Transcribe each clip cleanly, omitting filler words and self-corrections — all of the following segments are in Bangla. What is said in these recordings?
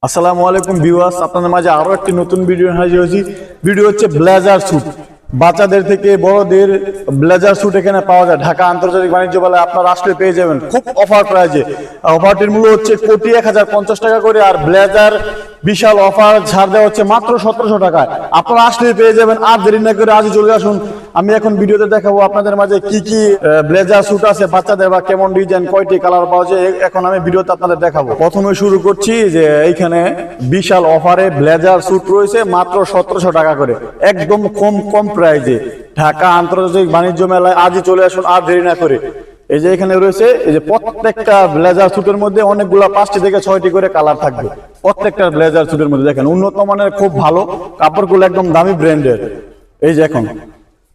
আসসালামু আলাইকুম ভিউয়ার্স, আপনাদের মাঝে আরো একটি নতুন ভিডিও হাজির হয়েছি। ভিডিও হচ্ছে ব্লেজার স্যুট, বাচ্চাদের থেকে বড়দের ব্লেজার স্যুট এখানে পাওয়া যায়। ঢাকা আন্তর্জাতিক বাণিজ্য মেলায় আপনারা আসলে পেয়ে যাবেন খুব অফার প্রাইজে। অফারটির মূল্য হচ্ছে কোটি 1050 টাকা করে, আর ব্লেজার বিশাল অফার ছাড় দেওয়া হচ্ছে মাত্র 1700 টাকায়। আপনারা আসলে পেয়ে যাবেন, আর দেরি না করে আজই চলে আসুন। আমি এখন ভিডিওতে দেখাবো আপনাদের মাঝে কি কি ব্লেজার স্যুট আছে বাচ্চাদের, বা কেমন ডিজাইন, কয়টি কালার পাওয়া যায়, এখন আমি ভিডিওতে আপনাদের দেখাবো। প্রথমে শুরু করছি যে এইখানে বিশাল অফারে ব্লেজার স্যুট রয়েছে মাত্র 1700 টাকা করে, একদম কম প্রাইজে। ঢাকা আন্তর্জাতিক বাণিজ্য মেলায় আজই চলে আসুন, আর দেরি না করে। এই যে এখানে রয়েছে, এই যে প্রত্যেকটা ব্লেজার স্যুটের মধ্যে অনেকগুলা 5টি থেকে 6টি করে কালার থাকবে। প্রত্যেকটা ব্লেজার স্যুটের মধ্যে দেখেন উন্নত মানের, খুব ভালো কাপড়গুলো, একদম দামি ব্র্যান্ডের। এই যে এখন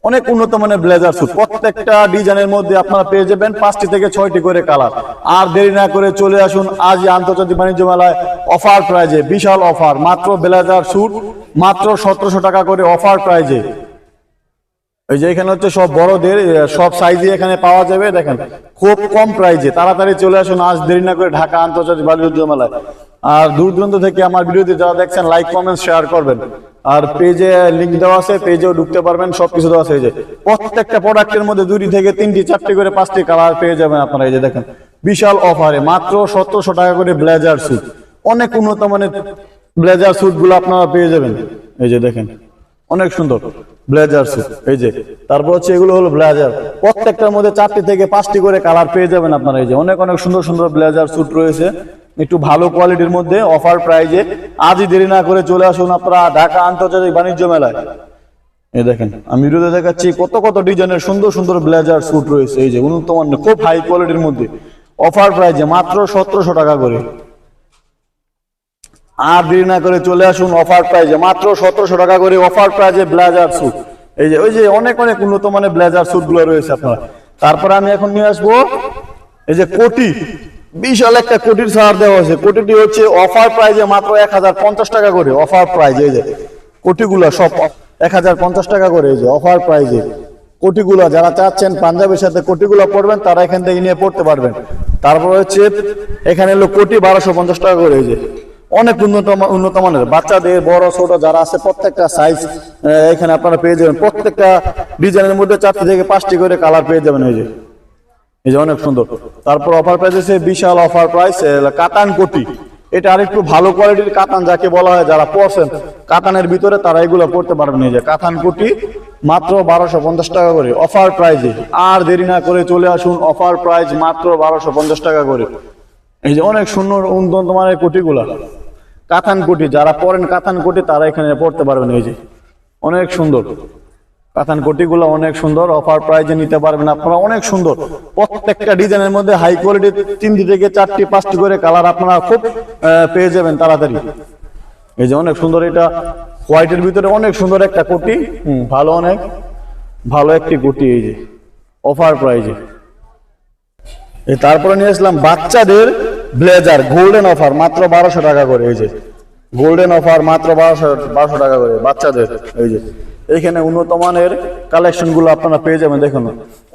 অনেক উন্নত মানের ব্লেজার স্যুট, প্রত্যেকটা ডিজাইনের মধ্যে আপনারা পেয়ে যাবেন 5টি থেকে 6টি করে কালার। আর দেরি না করে চলে আসুন আজই আন্তর্জাতিক বাণিজ্য মেলায় অফার প্রাইজে, বিশাল অফার। মাত্র ব্লেজার স্যুট মাত্র 1700 টাকা করে অফার প্রাইজে। এই যে এখানে হচ্ছে সব বড়দের সব সাইজে এখানে পাওয়া যাবে, দেখেন খুব কম প্রাইজে। তাড়াতাড়ি চলে আসুন আজ, দেরি না করে, ঢাকা আন্তর্জাতিক বাণিজ্য মেলায়। আর দূর দূরান্ত থেকে আমার ভিডিওতে যারা দেখছেন, লাইক কমেন্ট শেয়ার করবেন। আর পেজে লিংক দেওয়া আছে, পেজেও ঢুকতে পারবেন, সবকিছু দেওয়া আছে। এই যে প্রত্যেকটা প্রোডাক্টের মধ্যে 2টি থেকে 3টি 4টি করে 5টি কালার পেয়ে যাবেন আপনারা। এই যে দেখেন বিশাল অফারে মাত্র 1700 টাকা করে ব্লেজার স্যুট, অনেক উন্নত মানের ব্লেজার স্যুট গুলো আপনারা পেয়ে যাবেন। এই যে দেখেন অনেক সুন্দর ব্লেজার স্যুট। এই যে তারপর হচ্ছে এগুলো হলো ব্লেজার, প্রত্যেকটার মধ্যে 4টি থেকে 5টি করে কালার পেয়ে যাবেন আপনারা। এই যে অনেক সুন্দর সুন্দর ব্লেজার স্যুট রয়েছে, একটু ভালো কোয়ালিটির মধ্যে অফার প্রাইজে। আজই দেরি না করে চলে আসুন আপনারা ঢাকা আন্তর্জাতিক বাণিজ্য মেলায়। এই দেখেন আমি ভিডিওতে দেখাচ্ছি কত ডিজাইনের সুন্দর সুন্দর ব্লেজার স্যুট রয়েছে। এই যে উন্নত মানের, খুব হাই কোয়ালিটির মধ্যে অফার প্রাইজে মাত্র 1700 টাকা করে। আর দেরি না করে চলে আসুন অফার প্রাইজে, মাত্র 1700 টাকা করে অফার প্রাইজে ব্লেজার স্যুট। এই যে ওই যে অনেক উন্নত মানের ব্লেজার স্যুট গুলো রয়েছে আপনারা। তারপরে আমি এখন নিয়ে আসবো এই যে কোটি, বিশাল একটা কোটির ছাড় দেওয়া হয়েছে। কোটিটি হচ্ছে অফার প্রাইজে মাত্র 1050 টাকা করে অফার প্রাইজে। এই যে কোটিগুলো সব 1050 টাকা করে, এই যে অফার প্রাইজে কোটিগুলো। যারা চাচ্ছেন পাঞ্জাবের সাথে কোটিগুলো পড়বেন, তারা এখান থেকে নিয়ে পড়তে পারবেন। তারপর হচ্ছে এখানে হলো কোটি 1250 টাকা করে। এই যে অনেক উন্নত মানের, বাচ্চাদের বড় ছোট যারা আছে প্রত্যেকটা সাইজ এখানে আপনারা পেয়ে যাবেন। প্রত্যেকটা ডিজাইনের মধ্যে 4টি থেকে 5টি করে কালার পেয়ে যাবেন। এই যে অনেক সুন্দর। তারপর অফার প্রাইস আছে বিশাল অফার প্রাইস কাতান কোটি। এটা আরেকটু ভালো কোয়ালিটির কাতান যাকে বলা হয়, যারা পড়ছেন কাতানের ভিতরে তারা এগুলো পড়তে পারবেন। এই যে কাতান কোটি মাত্র 1250 টাকা করে অফার প্রাইজে। আর দেরি না করে চলে আসুন, অফার প্রাইস মাত্র 1250 টাকা করে। এই যে অনেক সুন্দর উন্নত মানের কোটিগুলা, কাতান কোটি। যারা পড়েন কাতান কোটি তারা এখানে পড়তে পারবেন। এই যে অনেক সুন্দর কাতান কোটিগুলো, অনেক সুন্দর অফার প্রাইজে নিতে পারবেন আপনারা। অনেক সুন্দর প্রত্যেকটা ডিজাইনের মধ্যে হাই কোয়ালিটি, 3টি থেকে 4টি 5টি করে কালার আপনারা খুব পেয়ে যাবেন তাড়াতাড়ি। এই যে অনেক সুন্দর, এটা হোয়াইটের ভিতরে অনেক সুন্দর একটা কোটি, ভালো, অনেক ভালো একটি কোটি। এই যে অফার প্রাইজে। তারপরে নিয়ে আসলাম বাচ্চাদের ব্লেজার গোল্ডেন অফার মাত্র 1200 টাকা করে। এই যে গোল্ডেন অফার মাত্র 1200 টাকা করে বাচ্চাদের। এই যে এখানে উন্নত মানের কালেকশন গুলো আপনারা পেয়ে যাবেন। দেখুন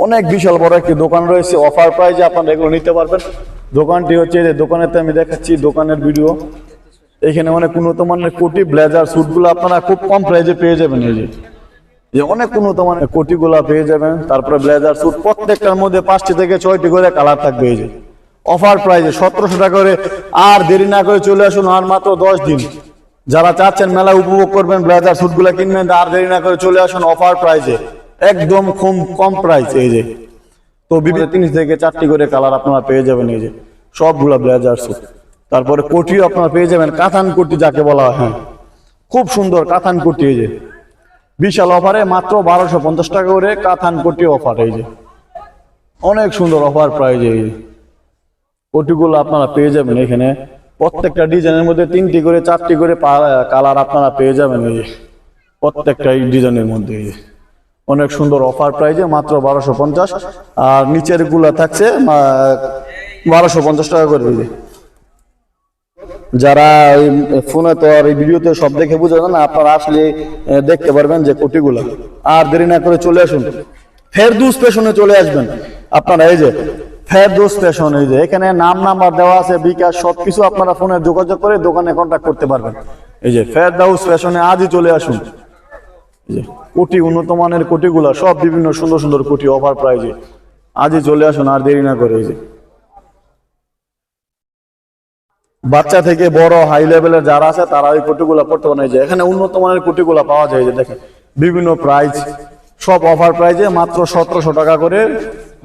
অনেক বিশাল বড় একটি দোকান রয়েছে, অফার প্রাইজে আপনারা এগুলো নিতে পারবেন। দোকানটি হচ্ছে, যে দোকানেতে আমি দেখাচ্ছি দোকানের ভিডিও। এখানে অনেক উন্নত মানের কোটি ব্লেজার স্যুট গুলো আপনারা খুব কম প্রাইজে পেয়ে যাবেন। এই যে অনেক উন্নত মানের কোটি গুলা পেয়ে যাবেন। তারপরে ব্লেজার স্যুট প্রত্যেকটার মধ্যে 5টি থেকে 6টি করে কালার থাকবে। এই যে অফার প্রাইজে 1700 টাকা করে। আর দেরি না করে চলে আসুন, আর মাত্র 10 দিন। যারা চাচ্ছেন মেলা উপভোগ করবেন, ব্লেজার স্যুট গুলা কিনবেন, আর দেরি না করে চলে আসুন অফার প্রাইজে, একদম কম প্রাইস। এই যে তো 3 থেকে 4টি করে কালার আপনারা পেয়ে যাবেন। এই যে সবগুলা ব্লেজার স্যুট। তারপরে কোটিও আপনারা পেয়ে যাবেন, কাতান কোটি যাকে বলা হয়। হ্যাঁ, খুব সুন্দর কাতান কোটি। এই যে বিশাল অফারে মাত্র 1250 টাকা করে কাতান কোটি অফার। এই যে অনেক সুন্দর অফার প্রাইজে এই কোটিগুলো আপনারা পেয়ে যাবেন। এখানে প্রত্যেকটা ডিজাইনের মধ্যে 3টি করে 4টি করে কালার আপনারা পেয়ে যাবেন। এই যে প্রত্যেকটা ডিজাইনের মধ্যে এই যে অনেক সুন্দর অফার প্রাইজে মাত্র 1250। আর নিচের গুলা থাকছে 1250 টাকা করে। এই যে যারা ফোনে তো আর এই ভিডিওতে সব দেখে বুঝে না, আপনারা আসলে দেখতে পারবেন যে কোটিগুলো। আর দেরি না করে চলে আসুন ফেরদৌস ফ্যাশনে চলে আসবেন আপনারা। এই যে ফেরদৌস ফ্যাশন। এই যে এখানে নাম্বার দেওয়া আছে, বিকাশ সবকিছু আপনারা ফোনে যোগাযোগ করে দোকানে কন্ট্যাক্ট করতে পারবেন। এই যে ফেরদৌস ফ্যাশনে আজই চলে আসুন। এই যে কোটি, উন্নত মানের কোটিগুলা সব বিভিন্ন সুন্দর সুন্দর কোটি অফার প্রাইজে, আজই চলে আসুন, আর দেরি না করে। এই যে বাচ্চা থেকে বড় হাই লেভেলের যারা আছে তারা ওই কোটিগুলা পড়তে পারে। যে এখানে উন্নত মানের কোটিগুলা পাওয়া যায়। যে দেখেন বিভিন্ন প্রাইস, সব অফার প্রাইজে মাত্র 1700 টাকা করে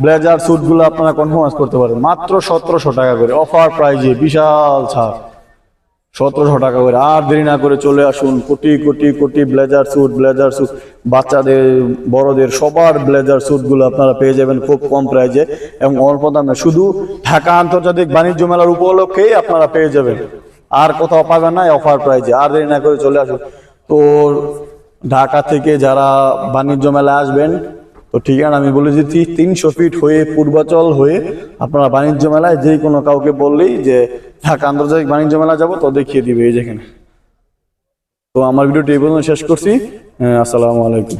ব্লেজার স্যুট গুলো আপনারা কনফার্ম করতে পারেন। মাত্র 1700 টাকা করে অফার প্রাইজে, বিশাল ছাড়, 1700 টাকা করে। আর দেরি না করে চলে আসুন। কোটি কোটি কোটি ব্লেজার স্যুট, বাচ্চাদের বড়দের সবার ব্লেজার স্যুট গুলো আপনারা পেয়ে যাবেন খুব কম প্রাইজে এবং অল্প দামে। শুধু ঢাকা আন্তর্জাতিক বাণিজ্য মেলার উপলক্ষেই আপনারা পেয়ে যাবেন, আর কোথাও পাবেন না অফার প্রাইজে। আর দেরি না করে চলে আসুন। তো ঢাকা থেকে যারা বাণিজ্য মেলায় আসবেন, তো ঠিকানা আমি বলে দিচ্ছি, 300 ফিট হয়ে পূর্বাচল হয়ে আপনারা বাণিজ্য মেলায় যে কোনো কাউকে বললেই যে ঢাকা আন্তর্জাতিক বাণিজ্য মেলা যাবো, তো দেখিয়ে দিবে এই যেখানে। তো আমার ভিডিওটি এই পর্যন্ত শেষ করছি। আসসালামু আলাইকুম।